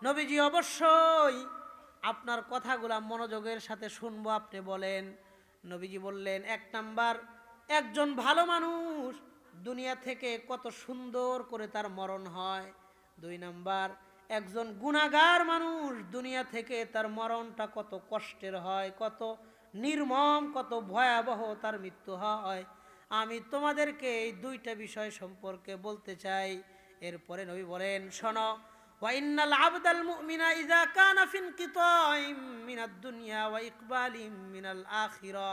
নবীজি অবশ্যই আপনার কথাগুলা মনোযোগের সাথে শুনবো, আপনি বলেন। নবীজি বললেন, 1 নাম্বার, একজন ভালো মানুষ দুনিয়া থেকে কত সুন্দর করে তার মরণ হয়। 2 নাম্বার, একজন গুনাহগার মানুষ দুনিয়া থেকে তার মরণটা কত কষ্টের হয়, কত নির্মম, কত ভয়াবহ তার মৃত্যু হয়। আমি তোমাদেরকে এই 2টা বিষয় সম্পর্কে বলতে চাই। এরপরে নবী বলেন, শোনো, ওয়াইন্নাল আবদাল মুমিনা ইযা কানা ফি ইনকিতাইম মিনাদ দুনিয়া ওয়া ইকবালিম মিনাল আখিরা।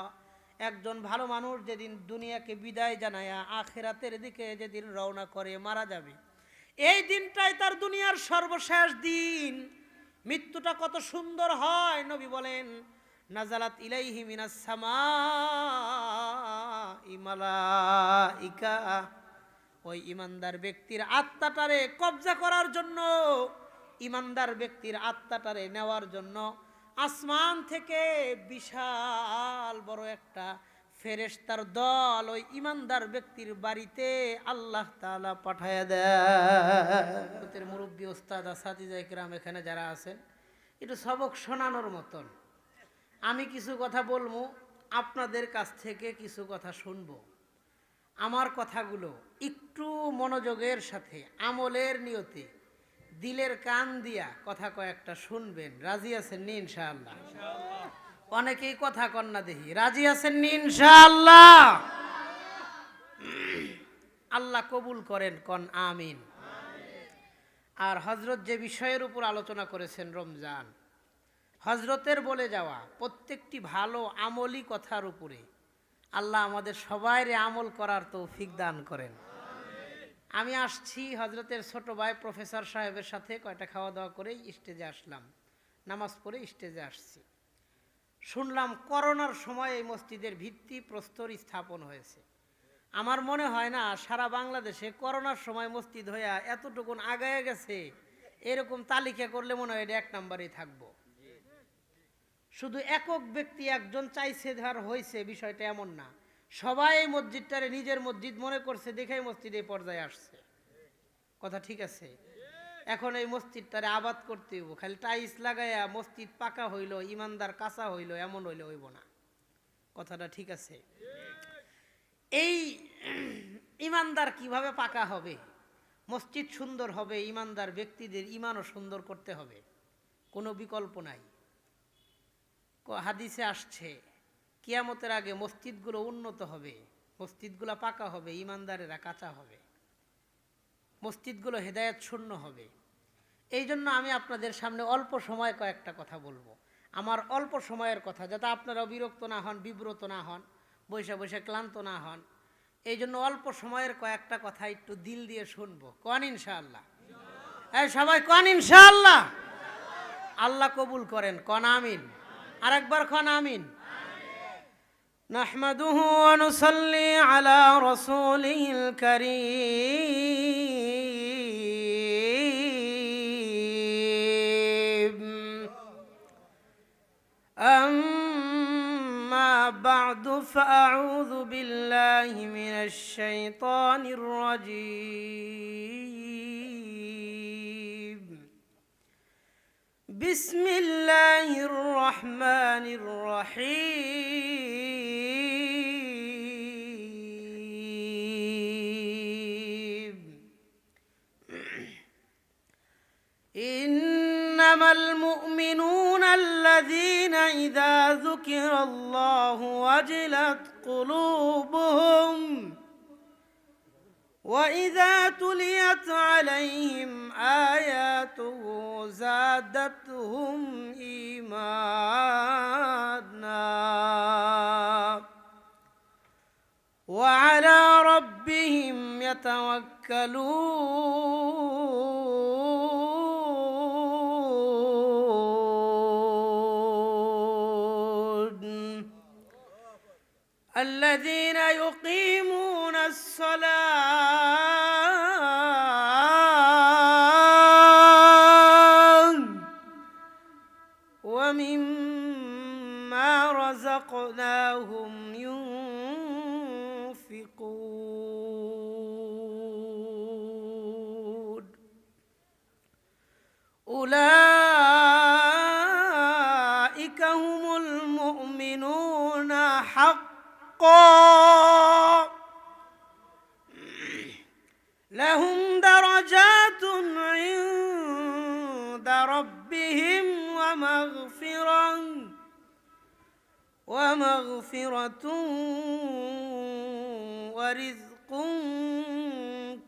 একজন ভালো মানুষ যেদিন দুনিয়াকে বিদায় জানায়া আখিরাতের দিকে যেদিন রওনা করে মারা যাবে, এই দিনটাই তার দুনিয়ার সর্বশেষ দিন। মৃত্যুটা কত সুন্দর হয়, নবী বলেন, নাজালাত ইলাইহি মিনাস সামাই মালাইকা। ওই ইমানদার ব্যক্তির আত্মাটারে কবজা করার জন্য, ইমানদার ব্যক্তির আত্মাটারে নেওয়ার জন্য আসমান থেকে বিশাল বড় একটা ফেরেশতার দল ওই ইমানদার ব্যক্তির বাড়িতে আল্লাহ তাআলা পাঠায়া দেয়। মুরব্বী, ওস্তাদ, আসাতিজা ইকরাম এখানে যারা আছেন, একটু সবক শোনানোর মতন আমি কিছু কথা বলবো, আপনাদের কাছ থেকে কিছু কথা শুনবো। আমার কথাগুলো একটু মনোযোগের সাথে আমলের নিয়তে দিলের কান দিয়া কথা কয়েকটা শুনবেন। রাজি আছেন নি ইনশাআল্লাহ? অনেকেই কথা কন না দেখি, রাজি আছেন নি ইনশাআল্লাহ? আল্লাহ কবুল করেন, কন আমিন। আর হযরত যে বিষয়ের উপর আলোচনা করেছেন রমজান, হযরতের বলে যাওয়া প্রত্যেকটি ভালো আমলি কথার উপরে আল্লাহ আমাদের সবাইরে আমল করার তৌফিক দান করেন। আমি আসছি হযরতের ছোট ভাই প্রফেসর সাহেবের সাথে কয়টা খাওয়া দাওয়া করেই স্টেজে আসলাম, নামাজ পড়ে স্টেজে আসছি। শুনলাম করোনার সময় এই মসজিদের ভিত্তি প্রস্তর স্থাপন হয়েছে। আমার মনে হয় না সারা বাংলাদেশে করোনার সময় মসজিদ হইয়া এতটুকুন আগায় গেছে, এরকম তালিকা করলে মনে হয় এটা 1 নম্বরেই থাকবো। শুধু একক ব্যক্তি একজন চাইছে ধার হয়েছে, বিষয়টা এমন না। সবাই এই মসজিদটারে নিজের মসজিদ মনে করছে, দেখেই মসজিদ এই পর্যায়ে আসছে। কথা ঠিক আছে? এখন এই মসজিদটারে আবাদ করতে হইব, খালি টাইলস লাগাইয়া মসজিদ পাকা হইল, ইমানদার কাঁচা হইল, এমন হইলে হইব না। কথাটা ঠিক আছে? এই ইমানদার কিভাবে পাকা হবে? মসজিদ সুন্দর হবে, ইমানদার ব্যক্তিদের ইমানও সুন্দর করতে হবে, কোনো বিকল্প নাই। হাদিসে আসছে কিয়ামতের আগে মসজিদগুলো উন্নত হবে, মসজিদগুলো পাকা হবে, ইমানদারেরা কাঁচা হবে, মসজিদগুলো হেদায়েত শূন্য হবে। এই জন্য আমি আপনাদের সামনে অল্প সময় কয়েকটা কথা বলবো, আমার অল্প সময়ের কথা, যাতে আপনারাও বিরক্ত না হন, বিব্রত না হন, বসে বসে ক্লান্ত না হন। এই জন্য অল্প সময়ের কয়েকটা কথা একটু দিল দিয়ে শুনবো। কোন ইনশাআল্লাহ? এই সবাই কোন ইনশাআল্লাহ? আল্লাহ কবুল করেন, কোন আমিন। আরেকবার কোন আমিন। নাহমাদুহু ওয়া নুসাল্লি আলা রাসূলিল কারীম। আম্মা বা'দু ফাআউযু বিল্লাহি মিনাশ শাইতানির রাজীম। বিসমিল্লাহির রহমানির রহিম। ইন্নামাল মুমিনুনা আল্লাযীনা ইযা যুকিরাল্লাহু ওয়াজিলাত কুলুবুহুম وَإِذَا تُلِيَتْ عَلَيْهِمْ آيَاتُهُ زَادَتْهُمْ إِيمَانًا وَعَلَى رَبِّهِمْ يَتَوَكَّلُونَ الَّذِينَ يُقِيمُونَ الصَّلَاةَ وَمِمَّا رَزَقْنَاهُمْ يُنْفِقُونَ উলাইকা হুমুল মুমিনুনা হাক্কান লাহুম দারাজাতুন ইনদা রাব্বিহিম ওয়া মাগফিরাতুন ওয়া রিজকুন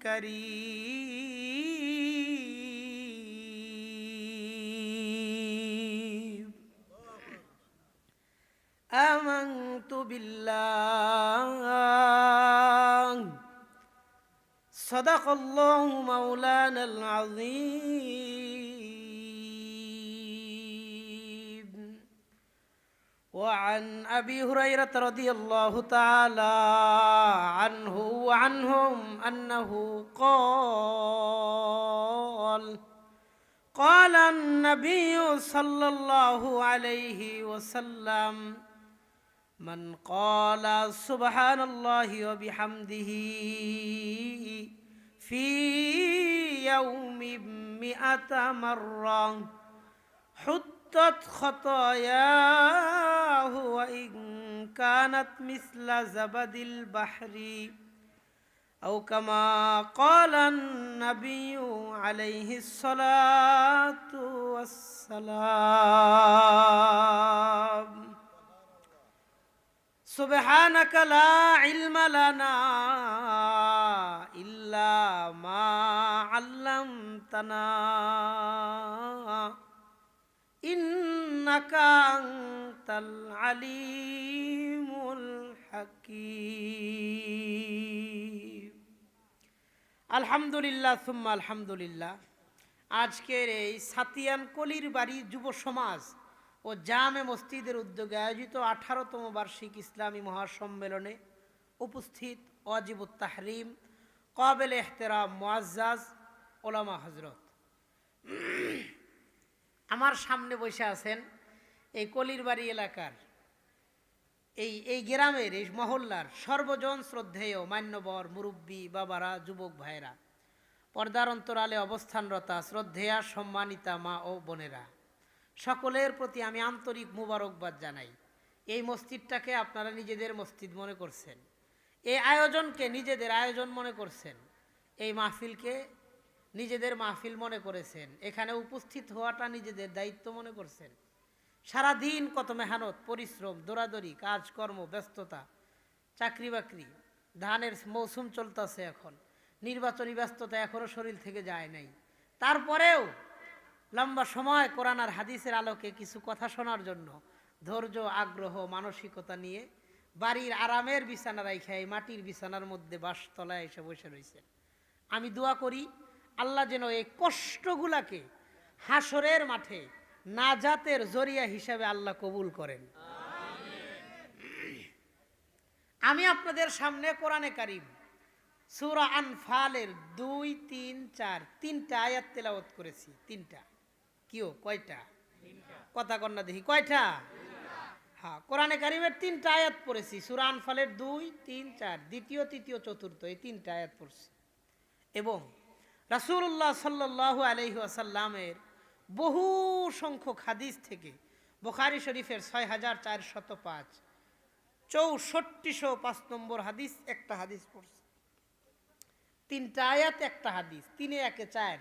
কারীম। আমানতু বিল্লাহ সাদাকাল্লাহু মাওলানাল আযীম। وعن أبي هريرة رضي الله تعالى عنه وعنهم أنه قال النبي صلى الله عليه وسلم من قال سبحان الله وبحمده في يوم 100 مرة حطت خطاياه وإن كانت مثل زبد البحر أو كما قال النبي عليه الصلاة والسلام. سبحانك لا علم لنا إلا ما علمتنا إنك أنت العليم الحكيم. আলহামদুলিল্লাহ সুম্মা আলহামদুলিল্লাহ। আজকের এই সাতিয়ান কলির বাড়ি যুব সমাজ ও জামে মসজিদের উদ্যোগে আয়োজিত 18তম বার্ষিক ইসলামী মহাসম্মেলনে উপস্থিত ওয়াজিবুত তাহরিম কাবিল ইহতিরাম মুআজ্জাজ ওলামা হযরত, আমার সামনে বসে আছেন এই কলিরবাড়ি এলাকার এই গ্রামের এই মহল্লার সর্বজন শ্রদ্ধেয় মান্যবর মুরব্বী বাবারা, যুবক ভাইরা, পর্দার অন্তরালে অবস্থানরতা শ্রদ্ধেয়া সম্মানিতা মা ও বোনেরা, সকলের প্রতি আমি আন্তরিক মুবারকবাদ জানাই। এই মসজিদটাকে আপনারা নিজেদের মসজিদ মনে করছেন, এই আয়োজনকে নিজেদের আয়োজন মনে করছেন, এই মাহফিলকে নিজেদের মাহফিল মনে করেছেন, এখানে উপস্থিত হওয়াটা নিজেদের দায়িত্ব মনে করছেন। সারা দিন কত মেহনত, পরিশ্রম, দৌড়াদৌড়ি, কাজকর্ম, ব্যস্ততা, চাকরি বাকরি, ধানের মৌসুম চলতেছে, এখন নির্বাচনী ব্যস্ততা এখনও শরীর থেকে যায় নাই, তারপরেও লম্বা সময় কোরআন আর হাদিসের আলোকে কিছু কথা শোনার জন্য ধৈর্য, আগ্রহ, মানসিকতা নিয়ে বাড়ির আরামের বিছানা রাইখা এই মাটির বিছানার মধ্যে বাসতলায় এসে বসে রয়েছেন। আমি দোয়া করি আল্লাহ যেন এই কষ্টগুলাকে হাসরের মাঠে নাজাতের জরিয়া হিসাবে আল্লাহ কবুল করেন। আমি আপনাদের সামনে কোরআনে কারীম সূরা আনফালের 2, 3, 4 তিনটা আয়াত তেলাওয়াত করেছি। তিনটা কিও কয়টা? কথা কন্যা দেখি কয়টা? হ্যাঁ, কোরআনে কারীমের তিনটা আয়াত পড়েছি। সূরা আনফালের 2, 3, 4 দ্বিতীয়, তৃতীয়, চতুর্থ এই তিনটা আয়াত পড়ছি। এবং রাসূলুল্লাহ সাল্লাল্লাহু আলাইহি ওয়াসাল্লামের বহু সংখ্যক হাদিস থেকে বুখারী শরীফের 6405 6405 নম্বর হাদিস, একটা হাদিস পড়ছি। তিনটা আয়াত, একটা হাদিস, 3 এ 1 4।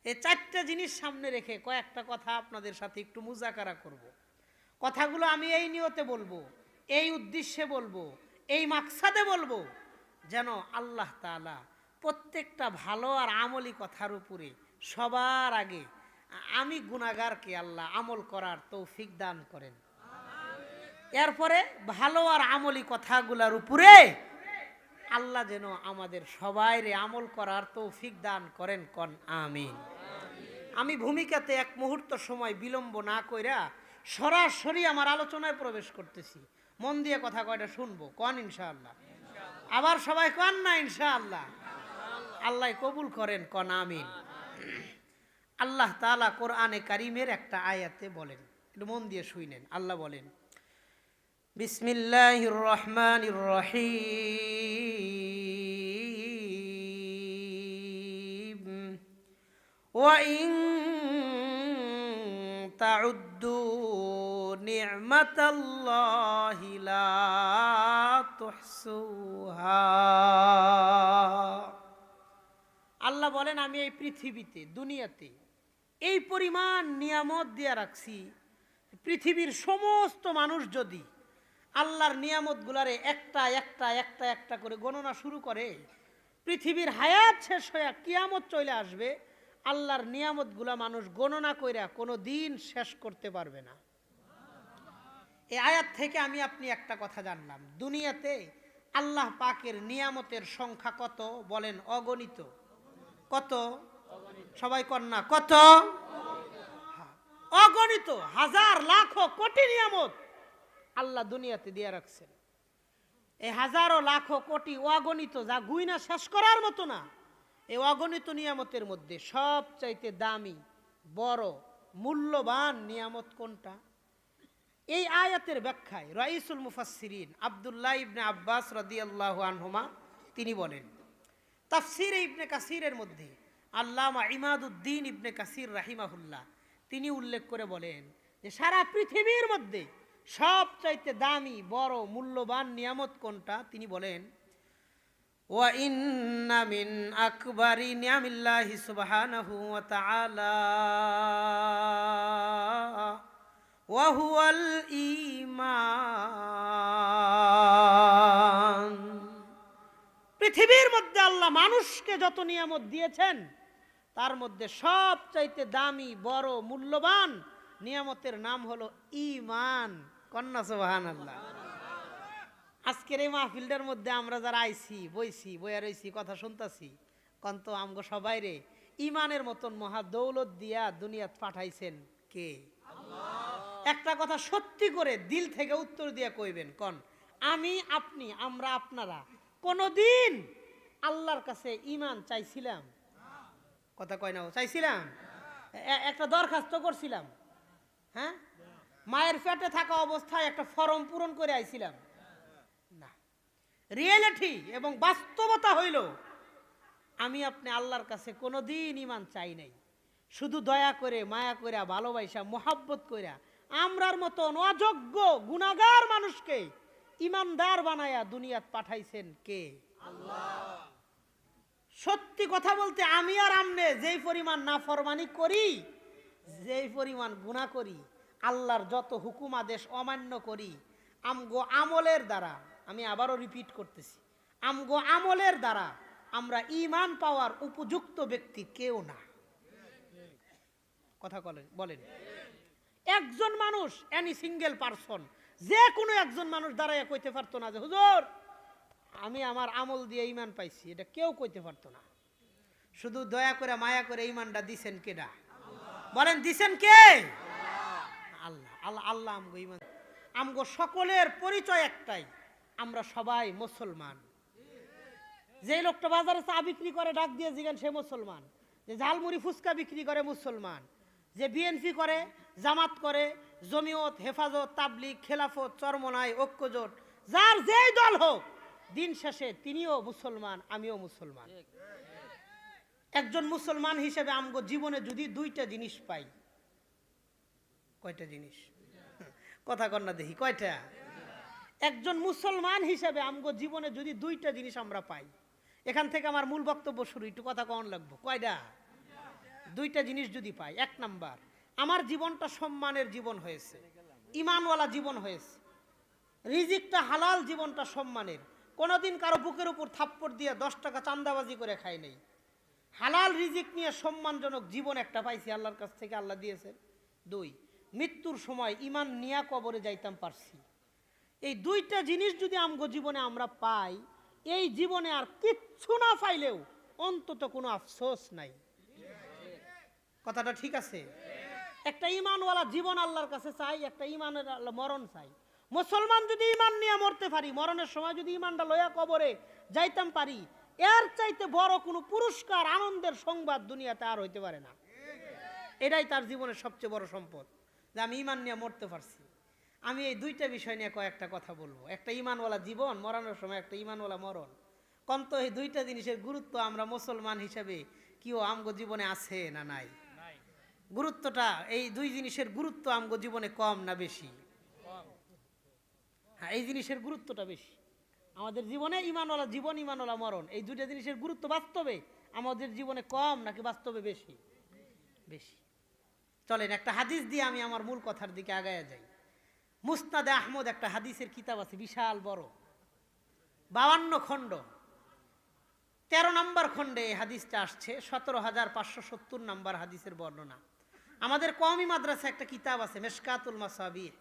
এই চারটা জিনিস সামনে রেখে কয়েকটা কথা আপনাদের সাথে একটু মুজাকারা করব। কথাগুলো আমি এই নিয়তে বলবো, এই উদ্দেশ্যে বলবো, এই মাকসাদে বলবো যেন আল্লাহ তাআলা প্রত্যেকটা ভালো আর আমলি কথার উপরে সবার আগে আমি গুনাহগারকে আল্লাহ আমল করার তৌফিক দান করেন। এরপরে ভালো আর আমলি কথাগুলোর উপরে আল্লাহ যেন আমাদের সবাইরে আমল করার তৌফিক দান করেন, কোন আমিন। আমি ভূমিকাতে এক মুহূর্ত সময় বিলম্ব না কইরা সরাসরি আমার আলোচনায় প্রবেশ করতেছি। মন দিয়ে কথা কয়টা শুনবো, কোন ইনশাআল্লাহ। আবার সবাই কোন না ইনশাআল্লাহ। আল্লাহ কবুল করেন, কোন আমিন। আল্লাহ তাআলা কোরআনে কারীমের একটা আয়াতে বলেন, একটু মন দিয়ে শুনেন। আল্লাহ বলেন, বিসমিল্লাহির রহমানির রহিম ওয়া ইন তাউদ্দু নি'মাতাল্লাহি লা তুহসুহা। আল্লাহ বলেন আমি এই পৃথিবীতে দুনিয়াতে এই পরিমাণ নিয়ামত দিয়ে রাখছি, পৃথিবীর সমস্ত মানুষ যদি আল্লাহর নিয়ামতগুলারে একটা একটা একটা একটা করে গণনা শুরু করে, পৃথিবীর হায়াত শেষ হয়ে কিয়ামত চলে আসবে, আল্লাহর নিয়ামতগুলা মানুষ গণনা কইরা কোনো দিন শেষ করতে পারবে না। এই আয়াত থেকে আমি আপনি একটা কথা জানলাম, দুনিয়াতে আল্লাহ পাকের নিয়ামতের সংখ্যা কত বলেন? অগণিত। কত? সবাই কন্যা কত? অগণিত, হাজার লাখ কোটি নিয়ামত আল্লাহ দুনিয়াতে দিয়ে রাখছেন। এই হাজারো লাখ কোটি অগণিত, যা গুইনা শেষ করার মতো না, এই অগণিত নিয়ামতের মধ্যে সবচাইতে দামি, বড়, মূল্যবান নিয়ামত কোনটা? এই আয়াতের ব্যাখ্যায় রাইসুল মুফাসসিরিন আব্দুল্লাহ ইবনে আব্বাস রাদিয়াল্লাহু আনহুমা তিনি বলেন, তাফসিরে ইবনে কাসিরের মধ্যে আল্লামা ইমাদুদ্দিন ইবনে কাসির রাহিমাহুল্লাহ তিনি উল্লেখ করে বলেন যে সারা পৃথিবীর মধ্যে সবচাইতে দামি, বড়, মূল্যবান নিয়ামত কোনটা? তিনি বলেন, ওয়া ইন্না মিন আকবারি নিয়ামিল্লাহি সুবহানাহু ওয়া তাআলা ওয়া হুয়াল ঈমান। পৃথিবীর মধ্যে আল্লাহ মানুষকে যত নিয়ামত দিয়েছেন তার মধ্যে সবচাইতে দামি, বড়, মূল্যবান নিয়ামতের নাম হলো ঈমান। কন্যা সুবহানাল্লাহ। আজকের এই মাহফিলটার মধ্যে আমরা যারা আইছি, বইছি, বইয়া রইছি, কথা শুনতাছি, কন্ত আমগো সবাই রে ঈমানের মতন মহা দৌলত দিয়া দুনিয়াত পাঠাইছেন কে? আল্লাহ। একটা কথা সত্যি করে দিল থেকে উত্তর দিয়া কইবেন, কোন আমি, আপনি, আমরা, আপনারা কোনদিন আল্লাহর কাছে ঈমান চাইছিলাম? কথা কয় না? চাইছিলাম? একটা দরখাস্ত করছিলাম, হ্যাঁ, মায়ের পেটে থাকা অবস্থায় একটা ফর্ম পূরণ করে আইছিলাম না। রিয়েলিটি এবং বাস্তবতা হইল আমি আপনি আল্লাহর কাছে কোনোদিন ঈমান চাই নাই। শুধু দয়া করে, মায়া করে, ভালোবাসা, মোহাব্বত কইরা আমরার মতন অযোগ্য গুনাহগার মানুষকে ঈমানদার বানায়া দুনিয়াত পাঠাইছেন কে? আল্লাহ। সত্যি কথা বলতে আমি আর আমনে যেই পরিমাণ নাফরমানি করি, যেই পরিমাণ গুনাহ করি, আল্লাহর যত হুকুম আদেশ অমান্য করি, আমগো আমলের দ্বারা, আমি আবারও রিপিট করতেছি, আমগো আমলের দ্বারা আমরা ঈমান পাওয়ার উপযুক্ত ব্যক্তি কেউ না। কথা বলেন। একজন মানুষ, এনি সিঙ্গেল পারসন, যে কোনো একজন মানুষ দাঁড়াইয়া কইতে পারতো না যে হুজুর আমি আমার আমল দিয়ে ঈমান পাইছি, এটা কেউ কইতে পারতো না। শুধু দয়া করে, মায়া করে ঈমানটা দিছেন কেডা? বলেন, দিছেন কে? আল্লাহ। আল্লাহ আল্লাহ আমগো ঈমান, আমগো সকলের পরিচয় একটাই, আমরা সবাই মুসলমান। যে লোকটা বাজারে চা বিক্রি করে ডাক দিয়ে জিগান সে মুসলমান, যে ঝালমুড়ি ফুচকা বিক্রি করে মুসলমান, যে বিএনপি করে, জামাত করে, জমিয়ত, হেফাজত, তাবলিগ, খেলাফত, চরমনাই, ঐক্যজোট, যার যেই দল হোক, দিন শেষে তিনিও মুসলমান, আমিও মুসলমান। একজন মুসলমান হিসেবে আমগো জীবনে যদি দুইটা জিনিস পাই, কয়টা জিনিস? কথা কন্যা দেখি, কয়টা? একজন মুসলমান হিসেবে আমগো জীবনে যদি দুইটা জিনিস আমরা পাই, এখান থেকে আমার মূল বক্তব্য শুরু, একটু কথা কন লাগবো। কয়টা? দুইটা জিনিস যদি পাই, এক নাম্বার, আমার জীবনটা সম্মানের জীবন হয়েছে, ঈমানওয়ালা জীবন হয়েছে, রিজিকটা হালাল, জীবনটা সম্মানের, কোনোদিন কারো বুকের উপর থাপ্পড় দিয়ে 10 টাকা চান্দাবাজি করে খাই নাই, হালাল রিজিক নিয়ে সম্মানজনক জীবন একটা পাইছি, আল্লাহর কাছ থেকে আল্লাহ দিয়েছেন। 2, মৃত্যুর সময় ঈমান নিয়া কবরে যাইতাম পারছি। এই দুইটা জিনিস যদি আমগো জীবনে আমরা পাই, এই জীবনে আর কিচ্ছু না পাইলেও অন্তত কোনো আফসোস নাই। কথাটা ঠিক আছে? একটা ঈমানওয়ালা জীবন আল্লাহর কাছে চাই, একটা ঈমানের মরণ চাই। মুসলমান যদি ঈমান নিয়ে মরতে পারি, মরণের সময় যদি ঈমানটা লইয়া কবরে যাইতাম পারি, এর চাইতে বড় কোনো পুরস্কার, আনন্দের সংবাদ দুনিয়াতে আর হইতে পারে না। এটাই তার জীবনের সবচেয়ে বড় সম্পদ, যে আমি ঈমান নিয়ে মরতে পারছি। আমি এই দুইটা বিষয় নিয়ে কয়েকটা কথা বলবো, একটা ঈমানওয়ালা জীবন, মরণের সময় একটা ঈমানওয়ালা মরণ। কন্ত এই দুইটা জিনিসের গুরুত্ব আমরা মুসলমান হিসেবে কিও আমগো জীবনে আছে না নাই? গুরুত্বটা, এই দুই জিনিসের গুরুত্ব আমগো জীবনে কম না বেশি? হ্যাঁ, এই জিনিসের গুরুত্বটা বেশি আমাদের জীবনে। ঈমানওয়ালা জীবন, ঈমানওয়ালা মরণ, এই দুইটা জিনিসের গুরুত্ব বাস্তবে আমাদের জীবনে কম নাকি বাস্তবে বেশি? বেশি। চলেন একটা হাদিস দিয়ে আমি আমার মূল কথার দিকে আগায়া যাই। মুসনাদে আহমদ একটা হাদিসের কিতাব আছে, বিশাল বড়, 52 খণ্ড। 13 নম্বর খণ্ডে এই হাদিসটা আসছে, 17,570 নম্বর হাদিসের বর্ণনা। আমাদের কওমি মাদ্রাসা একটা কিতাব আছে মেশকাতুল মাসাবিহ,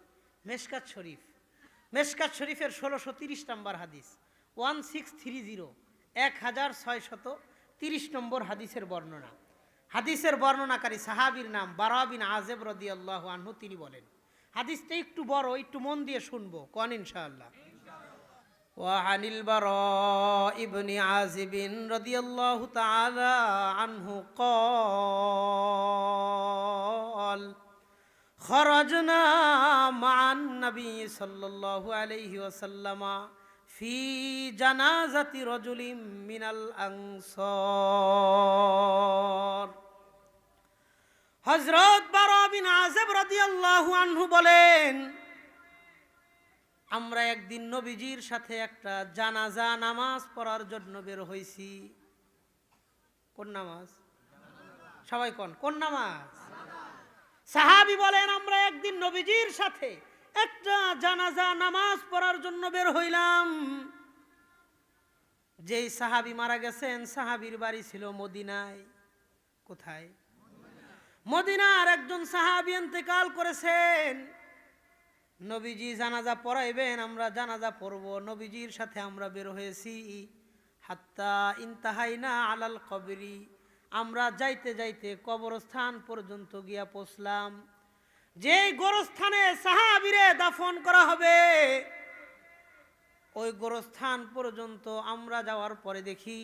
মেশকাত শরীফ। মেশকাত শরীফের 1630 নম্বর হাদিস, 1630, 1630 নম্বর হাদিসের বর্ণনা। হাদিসের বর্ণনাকারী সাহাবীর নাম বারা বিন আযিব রাদিয়াল্লাহু আনহু। তিনি বলেন, হাদিসটা একটু বড়, একটু মন দিয়ে শুনবো, কোন ইনশাআল্লাহ। وعن البراء بن عازب رضي الله تعالى عنه قال خرجنا مع النبي صلى الله عليه وسلم في جنازة رجل من الأنصار। হযরত বারা বিন আযিব রাদিয়াল্লাহু আনহু বলেন, আমরা একদিন নবীজির সাথে একটা জানাজা নামাজ পড়ার জন্য বের হইছি। কোন নামাজ? সবাই কোন নামাজ? সাহাবী বলেন, আমরা একদিন নবীজির সাথে একটা জানাজা নামাজ পড়ার জন্য বের হইলাম। যেই সাহাবী মারা গেছেন, সাহাবীর বাড়ি ছিল মদিনায়। কোথায়? মদিনার একজন সাহাবী ইন্তেকাল করেছেন। নবীজি জানাজা পড়াইবেন, আমরা জানাজা পড়ব, নবীজির সাথে আমরা বের হয়েছি। হাত্তা ইনতাহাইনা আলাল কবরি, আমরা যাইতে যাইতে কবরস্থান পর্যন্ত গিয়া পৌঁছলাম। যেই গোরস্থানে সাহাবীরে দাফন করা হবে, ওই গোরস্থান পর্যন্ত আমরা যাওয়ার পরে দেখি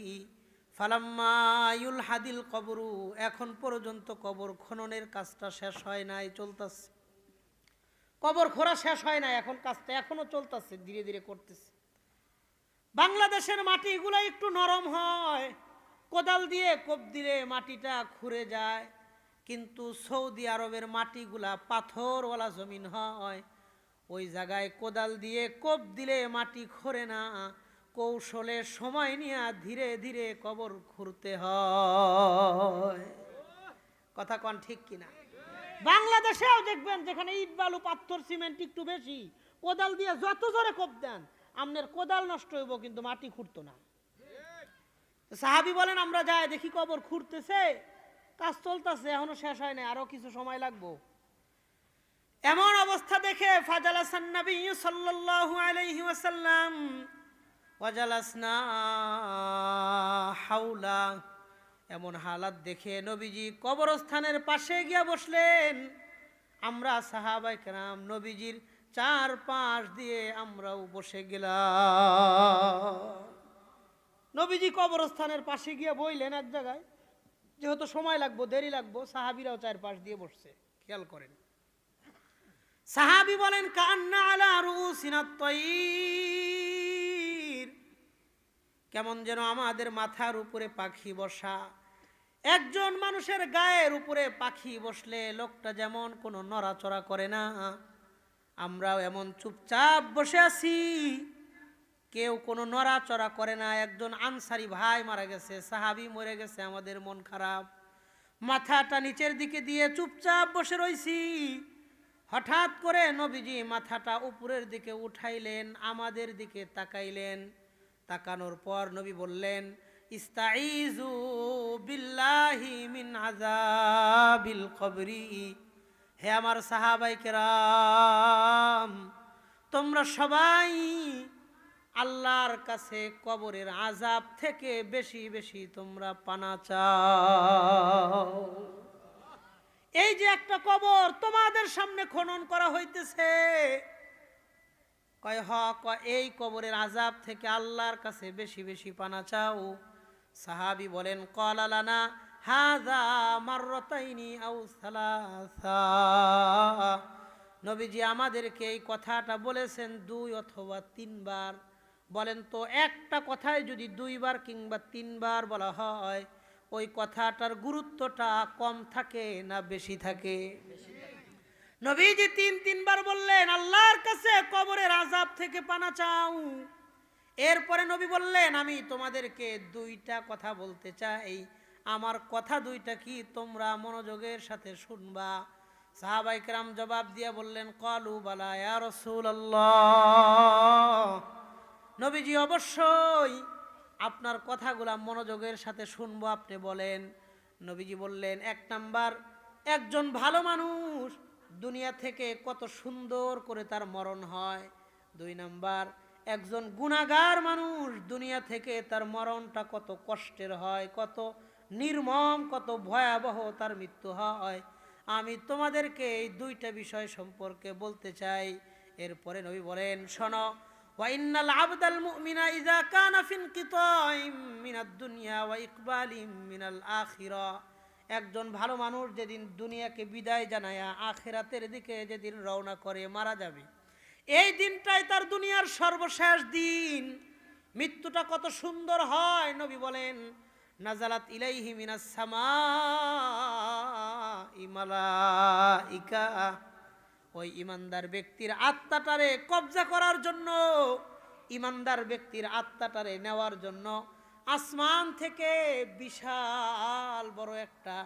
ফালাম্মা ইউলহাদিল কবরু, এখন পর্যন্ত কবর খননের কাজটা শেষ হয় নাই, চলতেছে। কবর খোঁড়া শেষ হয় না, এখন কাজটা এখনো চলতেছে, ধীরে ধীরে করতেছে। বাংলাদেশের মাটিগুলো একটু নরম হয়, কোদাল দিয়ে কোপ দিলে মাটিটা খুঁড়ে যায়, কিন্তু সৌদি আরবের মাটিগুলা পাথরওয়ালা জমিন হয়, ওই জায়গায় কোদাল দিয়ে কোপ দিলে মাটি খোঁড়ে না, কৌশলে সময় নিয়ে ধীরে ধীরে কবর খুঁড়তে হয়। কথা কোন ঠিক কিনা? বাংলাদেশেও দেখবেন যেখানে ইট বালু পাথর সিমেন্ট একটু বেশি, কোদাল দিয়ে যত জোরে কোপ দেন আপনার কোদাল নষ্ট হইব, কিন্তু মাটি খুঁড়তো না। সাহাবী বলেন, আমরা যাই দেখি কবর খুঁড়তেছে, কাজ চলতেছে, এখনো শেষ হয় না, আরো কিছু সময় লাগবো। এমন অবস্থা দেখে ফাজালাসান নবী সাল্লাল্লাহু আলাইহি ওয়াসাল্লাম ওয়াজালাসনা হাওলা, এমন হালাত দেখে নবীজি কবরস্থানের পাশে গিয়া বসলেন। আমরা সাহাবায়ে কেরাম নবীজির চার পাশ দিয়ে আমরাও বসে গেলাম। নবীজি কবরস্থানের পাশে গিয়া বইলেন এক জায়গায়, যেহেতু সময় লাগবো, দেরি লাগবো, সাহাবীরাও চার পাশ দিয়ে বসছে। খেয়াল করেন, সাহাবী বলেন, কান্না আলা রুসিনাত তায়র, কেমন যেন আমাদের মাথার উপরে পাখি বসা। একজন মানুষের গায়ের উপরে পাখি বসলে লোকটা যেমন কোনো নড়াচড়া করে না, আমরাও এমন চুপচাপ বসে আছি, কেউ কোনো নড়াচড়া করে না। একজন আনসারি ভাই মারা গেছে, সাহাবী মরে গেছে, আমাদের মন খারাপ, মাথাটা নিচের দিকে দিয়ে চুপচাপ বসে রইছি। হঠাৎ করে নবীজি মাথাটা উপরের দিকে উঠাইলেন, আমাদের দিকে তাকাইলেন। তাকানোর পর নবী বললেন, ইস্তাইযু বিল্লাহি মিন আযাবিল কবরি, হে আমার সাহাবায়ে কেরাম, তোমরা সবাই আল্লাহর কাছে কবরের আযাব থেকে বেশি বেশি তোমরা পানা চাও। এই যে একটা কবর তোমাদের সামনে খনন করা হইতেছে, কয় হক, এই কবরের আযাব থেকে আল্লাহর কাছে বেশি বেশি পানা চাও। সাহাবী বলেন, ক্বালা লানা হাযা মাররাতাইনি আও সালাসা, নবীজি আমাদেরকে এই কথাটা বলেছেন 2 অথবা 3 বার। বলেন তো, একটা কথাই যদি 2 বার কিংবা 3 বার বলা হয়, ওই কথাটার গুরুত্বটা কম থাকে না বেশি থাকে? নবীজি তিনবার বললেন আল্লাহর কাছে কবরের আযাব থেকে পানা চাও। এরপরে নবী বললেন আমি তোমাদেরকে দুইটা কথা বলতে চাই, আমার কথা দুইটা কি তোমরা মনোযোগের সাথে শুনবা? সাহাবায়ে কেরাম জবাব দিয়ে বললেন ক্বালু বালা ইয়া রাসূলুল্লাহ, নবীজি অবশ্যই আপনার কথাগুলা মনোযোগের সাথে শুনবো, আপনি বলেন। নবীজি বললেন এক নাম্বার, একজন ভালো মানুষ দুনিয়া থেকে কত সুন্দর করে তার মরণ হয়। 2 নাম্বার, একজন গুনাহগার মানুষ দুনিয়া থেকে তার মরণটা কত কষ্টের হয়, কত নির্মম, কত ভয়াবহ তার মৃত্যু হয়। আমি তোমাদেরকে এই দুইটা বিষয় সম্পর্কে বলতে চাই। এরপরে নবী বলেন শোনো, ওয়া ইন্নাল আবদাল মুমিনা ইযা কানা ফি ইনকিতাইম মিনাদ দুনিয়া ওয়া ইকবালিম মিনাল আখিরা, একজন ভালো মানুষ যেদিন দুনিয়াকে বিদায় জানায়া আখিরাতের দিকে যেদিন রওনা করে মারা যাবে, এই দিনটাই তার দুনিয়ার সর্বশেষ দিন। মৃত্যুটা কত সুন্দর হয়, নবী বলেন নাজালাত ইলাইহি মিনাস সামাই মালাইকা, ওই ইমানদার ব্যক্তির আত্মাটারে কবজা করার জন্য, ইমানদার ব্যক্তির আত্মাটারে নেওয়ার জন্য আসমান থেকে বিশাল বড় একটা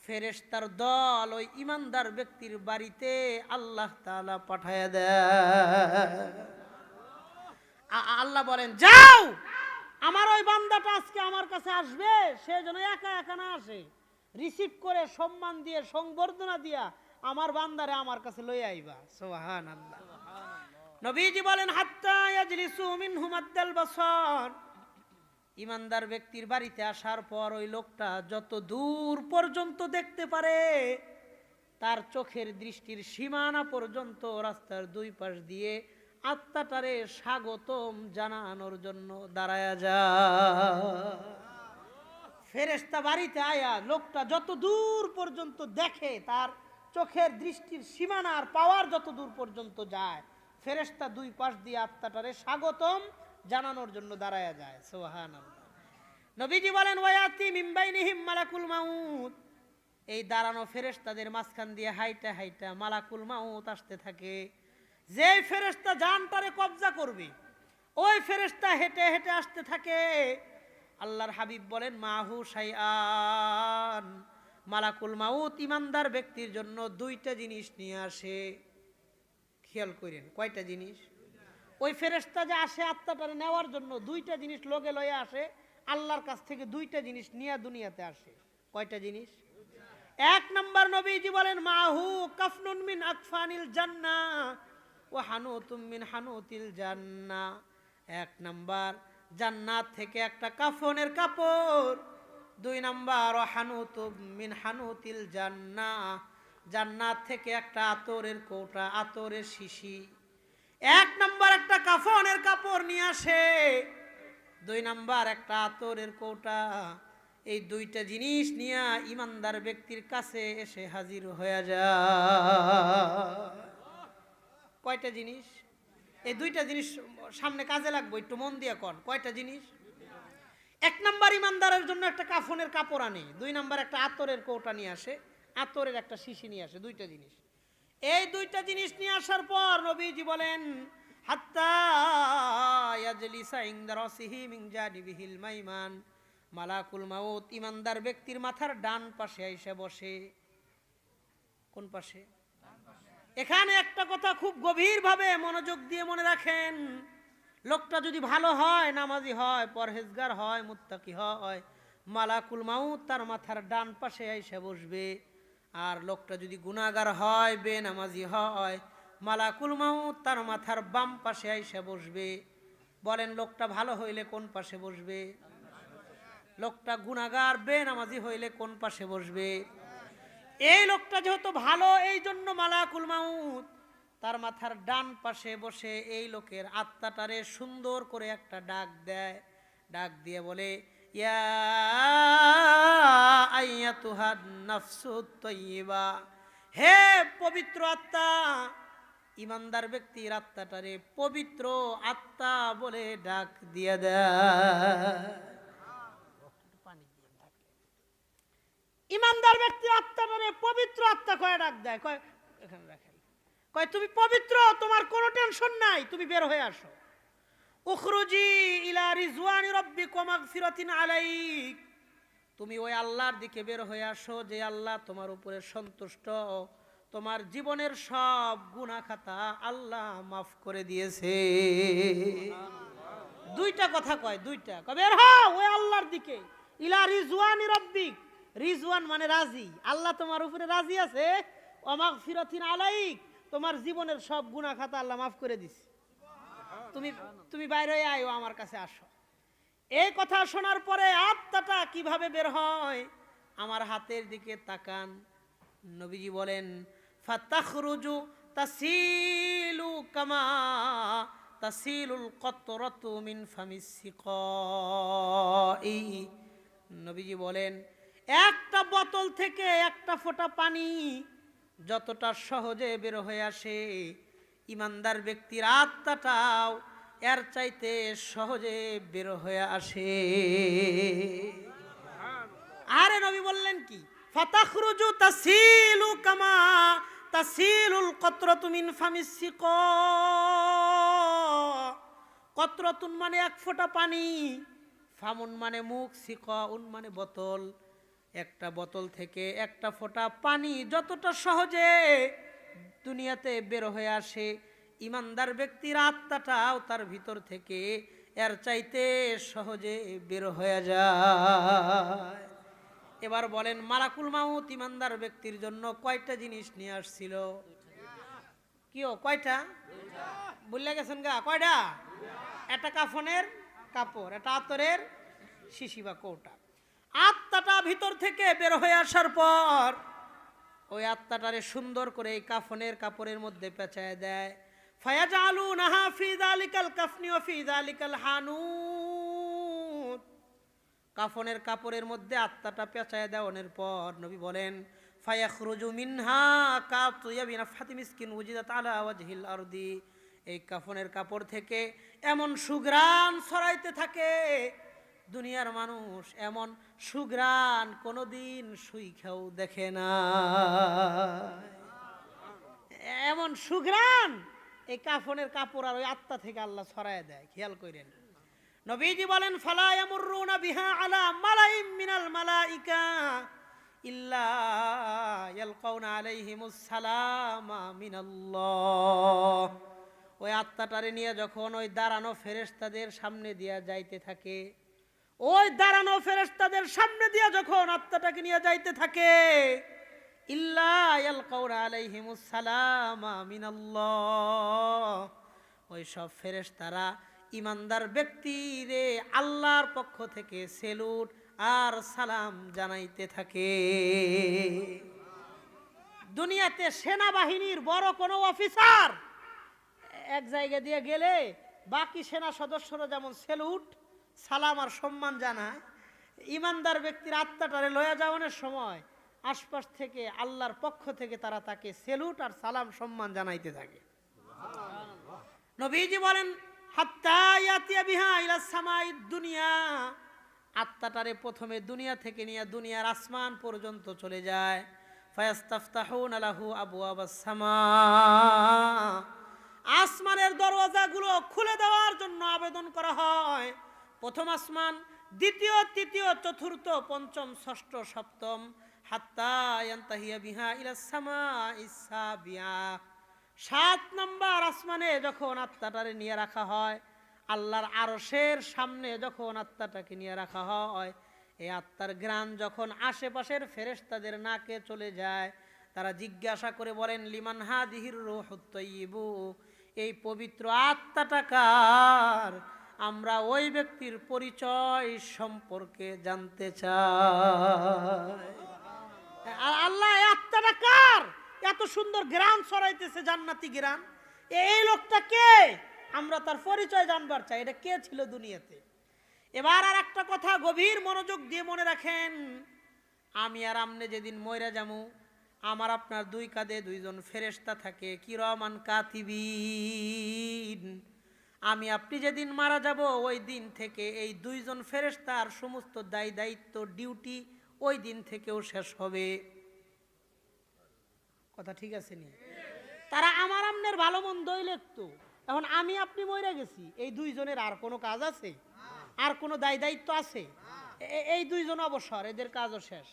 ফেরেশতার দল ওই ইমানদার ব্যক্তির বাড়িতে আল্লাহ তাআলা পাঠায়া দেয়। আল্লাহ বলেন যাও, আমার ওই বান্দাটা আজকে আমার কাছে আসবে, সে যেন একা একা না আসে, রিসিভ করে সম্মান দিয়ে সংবর্ধনা দিয়া আমার বান্দারে আমার কাছে লই আইবা। সুবহানাল্লাহ। নবীজি বলেন হাত্তা ইয়াজলিসু মিনহু মাদ্দাল বাসার, ইমানদার ব্যক্তির বাড়িতে আসার পর ওই লোকটা যত দূর পর্যন্ত দেখতে পারে, তার চোখের দৃষ্টির সীমানা পর্যন্ত রাস্তার দুই পাশ দিয়ে আত্মাটারে স্বাগতম জানানোর জন্য দাঁড়ায়া যায়। ফেরেশতা বাড়িতে আয়া লোকটা যত দূর পর্যন্ত দেখে, তার চোখের দৃষ্টির সীমানা আর পাওয়ার যত দূর পর্যন্ত যায়, ফেরেশতা দুই পাশ দিয়ে আত্মাটারে স্বাগতম জানানোর জন্য দাঁড়ায়া যায়। সুবহানাল্লাহ। নবীজি বলেন ওয়ায়াতি মিন বাইনিহিম মালাকুল মাউত, এই দাঁড়ানো ফেরেশতাদের মাঝখান দিয়ে হাইটা হাইটা মালাকুল মাউত আসতে থাকে। যে ফেরেশতা জানটারে কবজা করবে, ওই ফেরেশতা হেঁটে হেঁটে আসতে থাকে। আল্লাহর হাবিব বলেন মাহু শাইআন, মালাকুল মাউত ইমানদার ব্যক্তির জন্য দুইটা জিনিস নিয়ে আসে। খেয়াল করেন কয়টা জিনিস? ওই ফেরেশতা যে আসে আত্মাটারে নেওয়ার জন্য, দুইটা জিনিস লোকে লয়ে আসে আল্লাহর কাছ থেকে, দুইটা জিনিস নিয়ে দুনিয়াতে আসে। কয়টা জিনিস? এক নাম্বার, নবীজি বলেন মাহু কাফনুন মিন আকফানিল জান্নাহ ওয়া হানুতুম মিন হানুতিল জান্নাহ, এক নাম্বার জান্নাত থেকে একটা কাফনের কাপড়। 2 নাম্বার ওয়া হানুতুম মিন হানুতিল জান্নাহ, জান্নাত থেকে একটা আতরের কৌটা, আতরের শিশি। 1 নাম্বার একটা কাফনের কাপড় নিয়ে আসে, 2 নাম্বার একটা আতরের কৌটা। এই দুইটা জিনিস নিয়ে ইমানদার ব্যক্তির কাছে এসে হাজির হয়ে যায়। কয়টা জিনিস? এই দুইটা জিনিস সামনে কাজে লাগবে, একটু মন দিয়ে কোন কয়টা জিনিস? 1 নাম্বার ইমানদারের জন্য একটা কাফনের কাপড় আনে, 2 নাম্বার একটা আতরের কৌটা নিয়ে আসে, আতরের একটা শিশি নিয়ে আসে, দুইটা জিনিস। এই দুইটা জিনিস নিয়ে আসার পর নবীজি বলেন হাত্তা ইয়াজলিসা ইনদা রাসিহি মিন জানিবিহিল মাইমান, মালাকুল মাউত ইমানদার ব্যক্তির মাথার ডান পাশে এসে বসে। কোন পাশে? এখানে একটা কথা খুব গভীরভাবে মনোযোগ দিয়ে মনে রাখেন, লোকটা যদি ভালো হয়, নামাজি হয়, পরহেজগার হয়, মুত্তাকি হয়, মালাকুল মাউত তার মাথার ডান পাশে এসে বসবে। আর লোকটা যদি গুনাহগার হয়, বেনামাজি হয়, মালাকুল মাউত তার মাথার বাম পাশে এসে বসবে। বলেন লোকটা ভালো হইলে কোন পাশে বসবে? লোকটা গুনাহগার বেনামাজি হইলে কোন পাশে বসবে? এই লোকটা যেহেতু ভালো, এই জন্য মালাকুল মাউত তার মাথার ডান পাশে বসে এই লোকের আত্মাটারে সুন্দর করে একটা ডাক দেয়। ডাক দিয়ে বলে ইয়া আইয়াতুহান নাফসুত তাইয়্যিবা, হে পবিত্র আত্মা। ইমানদার ব্যক্তির আত্মাটারে পবিত্র আত্মা বলে ডাক দিয়ে দেয়। ইমানদার ব্যক্তি আত্মাটারে পবিত্র আত্মা কয়ে ডাক দেয়, কয় এখানে রাখেন, কয় তুমি পবিত্র, তোমার কোনো টেনশন নাই, তুমি বের হয়ে আসো। উখরুজি ইলা রিজওয়ানি রাব্বিকুম মাগফিরাতিন আলাইক, তুমি ওই আল্লাহর দিকে বের হয়ে আসো যে আল্লাহ তোমার উপরে সন্তুষ্ট, তোমার জীবনের সব গুনাহ খাতা আল্লাহ মাফ করে দিয়েছে। দুইটা কথা কয়, দুইটা কয় বের হও ওই আল্লাহর দিকে, ইলা রিজওয়ানি রাব্বিক, রিজওয়ান মানে রাজি, আল্লাহ তোমার উপরে রাজি আছে, ওয়া মাগফিরাতিন আলাইক, তোমার জীবনের সব গুনাহ খাতা আল্লাহ মাফ করে দিয়েছে, তুমি তুমি বাইরে আয়ো, আমার কাছে আসো। এই কথা শোনার পরে আত্মাটা কিভাবে বের হয়, আমার হাতের দিকে তাকান। নবীজি বলেন ফাতাখরুজু তাসিলু কামা তাসিলুল কতরাতু মিন ফামিস সিকাই। নবীজি বলেন একটা বোতল থেকে একটা ফোঁটা পানি যতটা সহজে বের হয়ে আসে, ইমানদার ব্যক্তির আত্মাটাও এর চাইতে সহজে বের হয়ে আসে। আরে নবী বললেন কি, ফাতাখরুজু তাসিলু কামা তাসিলুল কতরাতু মিন ফামিস সিকা। কতরাতুন মানে এক ফোঁটা পানি, ফামুন মানে মুখ, সিকাউন মানে বোতল। একটা বোতল থেকে একটা ফোঁটা পানি যতটা সহজে দুনিয়াতে বের হয়ে আসে, ইমানদার ব্যক্তির আত্মাটাও তার ভিতর থেকে এর চাইতে সহজে বের হয়ে যায়। এবার বলেন মালাকুল মাউত ইমানদার ব্যক্তির জন্য কয়টা জিনিস নিয়ে আসছিল? কিও কয়টা? ভুলে গেছেন গা? কয়টা? একটা কাফনের কাপড়, একটা আতরের শিশি বা কৌটা। আত্মাটা ভিতর থেকে বের হয়ে আসার পর ওই আত্মাটারে সুন্দর করে এই কাফনের কাপড়ের মধ্যে পেঁচায় দেয়। ফায়াজালুনাহা ফি যালিকাল কাফনি ওয়া ফি যালিকাল হানুত। কাফনের কাপড়ের মধ্যে আত্মাটা পেঁচায় দেওয়ার পর নবী বলেন ফায়াখরুজু মিনহা কাতিয়াবি নাফহাতি মিসকিন উজিদাত আলা ওয়াজহিল আরদি। এই কাফনের কাপড় থেকে এমন সুঘ্রাণ ছড়াইতে থাকে, দুনিয়ার মানুষ এমন সুঘ্রাণ কোনোদিন সুইখাও দেখে না। এমন সুঘ্রাণ এই কাফনের কাপড় আর ওই আত্মা থেকে আল্লাহ ছড়ায় দেয়। খেয়াল করেন নবীজি বলেন ফালা ইয়ামুরুনা বিহা আলা মালাইম মিনাল মালাইকা ইল্লা ইয়ালকাউনা আলাইহিমুস সালামা মিনাল্লাহ। ওই আত্মাটারে নিয়ে যখন ওই দাঁড়ানো ফেরেশতাদের সামনে দিয়া যাইতে থাকে, ওই দাঁড়ানো ফেরেশতাদের সামনে দিয়া যখন আত্মাটাকে নিয়ে যাইতে থাকে, ইল্লা ইয়ালকাউনা আলাইহিমুস সালামা মিনাল্লাহ, ওই সব ফেরেশতারা ইমানদার ব্যক্তিরে আল্লাহর পক্ষ থেকে সেলুট আর সালাম জানাইতে থাকে। দুনিয়াতে সেনাবাহিনীর বড় কোনো অফিসার এক জায়গা দিয়ে গেলে বাকি সেনা সদস্যরা যেমন সেলুট সালাম আর সম্মান জানায়, ইমানদার ব্যক্তির আত্মাটারে লয়ে যাওয়ানোর সময় আশপাশ থেকে আল্লাহর পক্ষ থেকে তারা তাকে সেলুট আর সালাম সম্মান জানাইতে থাকে। নবীজি বলেন হাত্তা ইয়াতিয়া বিহা ইলাস সামাইদ দুনিয়া। আত্মাটারে প্রথমে দুনিয়া থেকে নিয়ে দুনিয়ার আসমান পর্যন্ত চলে যায়। ফায়াস্তাফতাহুনা লাহু আবওয়াবাস সামা। আসমানের দরওয়াজাগুলো খুলে দেওয়ার জন্য আবেদন করা হয়। প্রথম আসমান, দ্বিতীয়, তৃতীয়, চতুর্থ, পঞ্চম, ষষ্ঠ, সপ্তম, হাত্তা ইয়ান্তাহিয়া বিহা ইলাস সামাইস সাবিয়া। 7 নম্বর আসমানে যখন আত্মাটারে নিয়ে রাখা হয়, আল্লাহর আরশের সামনে যখন আত্মাটাকে নিয়ে রাখা হয়, এই আত্মার ঘ্রাণ যখন আশেপাশের ফেরেশতাদের নাকে চলে যায়, তারা জিজ্ঞাসা করে বলেন লিমান হাদিহির রূহুত তাইয়্যিবু, এই পবিত্র আত্মাটা কার? আমরা ওই ব্যক্তির পরিচয় সম্পর্কে জানতে চাই। আল্লাহ এই আত্মাটা কার? এত সুন্দর ঘ্রাণ ছড়াইতেছে, জান্নাতি ঘ্রাণ, এই লোকটা কে? আমরা তার পরিচয় জানবার চাই, এটা কে ছিল দুনিয়াতে। এবার আর একটা কথা গভীর মনোযোগ দিয়ে মনে রাখেন, আমি আর আমনে যেদিন মইরা যামু, আমার আপনার 2 কাঁধে 2 জন ফেরেশতা থাকে, কিরামান কাতিবিন। আমি আপনি যেদিন মারা যাব ওই দিন থেকে এই 2 জন ফেরেশতার সমস্ত দায় দায়িত্ব ডিউটি ওই দিন থেকেও শেষ হবে। কথা ঠিক আছে নি? তারা আমার আমনের ভালো মন্দই লিখতো। এখন আমি আপনি মরে গেছি, এই দুইজনের আর কোনো কাজ আছে? আর কোনো দায়িত্ব আছে? এই দুইজন অবসর, এদের কাজও শেষ।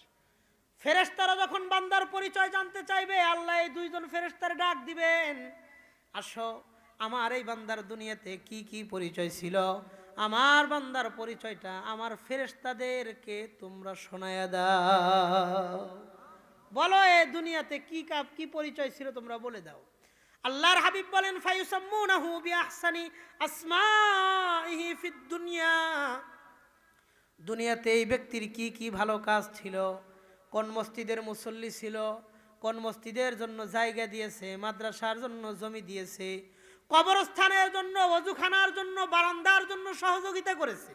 ফেরেশতারা যখন বান্দার পরিচয় জানতে চাইবে, আল্লাহ এই দুইজন ফেরেশতার ডাক দিবেন, আসো আমার এই বান্দার দুনিয়াতে কি কি পরিচয় ছিল, আমার বান্দার পরিচয়টা আমার ফেরেশতাদেরকে তোমরা শোনায়া দাও। বলো এ দুনিয়াতে কি পরিচয় ছিল তোমরা বলে দাও। আল্লাহর হাবিব বলেন, ফায়ুসাম্মুনাহু বিআহসানি আসমাইহি ফিদ দুনিয়া। দুনিয়াতে এই ব্যক্তির কি কি ভালো কাজ ছিল, কোন মসজিদের মুসল্লি ছিল, কোন মসজিদের জন্য জায়গা দিয়েছে, মাদ্রাসার জন্য জমি দিয়েছে, কবরস্থানের জন্য, ওযুখানার জন্য, বারান্দার জন্য সহযোগিতা করেছে।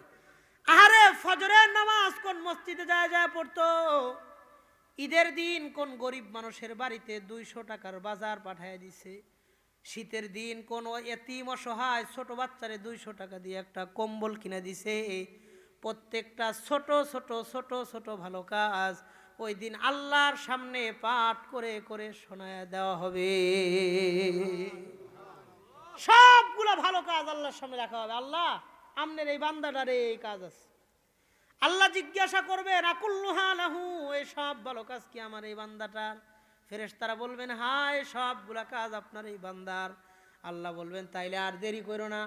আরে ফজরের নামাজ কোন মসজিদে যায় যায় পড়তো, ঈদের দিন কোন গরিব মানুষের বাড়িতে 200 টাকার বাজার পাঠায় দিছে, শীতের দিন কোন এতিম অসহায় ছোট বাচ্চারে 200 টাকা দিয়ে একটা কম্বল কিনে দিছে। প্রত্যেকটা ছোট ছোট ছোট ছোট ভালো কাজ ওই দিন আল্লাহর সামনে পাঠ করে করে শোনায় দেওয়া হবে। সবগুলা ভালো কাজ আল্লাহর সামনে রাখা হবে। আল্লাহ আমনের এই বান্দাটারে এই কাজ আছে। আল্লাহ জিজ্ঞাসা করবেন, আকুল্লুহা লাহু, এই সব ভালো কাজ কি আমার এই বান্দাটার? ফেরেশতারা বলবেন, হ্যাঁ এই সবগুলা কাজ আপনার এই বান্দার। আল্লাহ বলবেন, তাইলে আর দেরি করো না,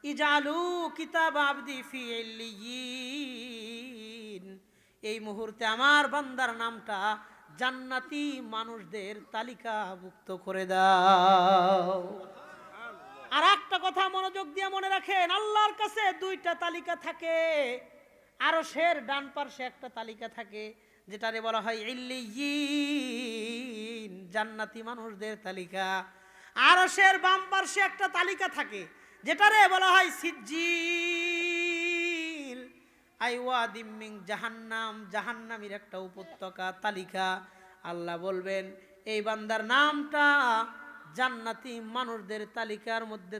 ইজালু কিতাব আবদি ফি ইল্লিয়িন, এই মুহূর্তে আমার বান্দার নামটা জান্নাতি মানুষদের তালিকাভুক্ত করে দাও। আর একটা কথা মনোযোগ দিয়ে মনে রাখেন, আল্লাহর কাছে 2টা তালিকা থাকে। আরশের ডান পাশে একটা তালিকা থাকে, যেটারে বলা হয় ইল্লিয়িন, জান্নাতি মানুষদের তালিকা। আরশের বাম পাশে একটা তালিকা থাকে, যেটারে বলা হয় সিজ্জিল, আইওয়াদিম মিন জাহান্নাম, জাহান্নামীর একটা উপত্যকা তালিকা। আল্লাহ বলবেন, এই বান্দার নামটা জান্নাতি মানুষদের তালিকার মধ্যে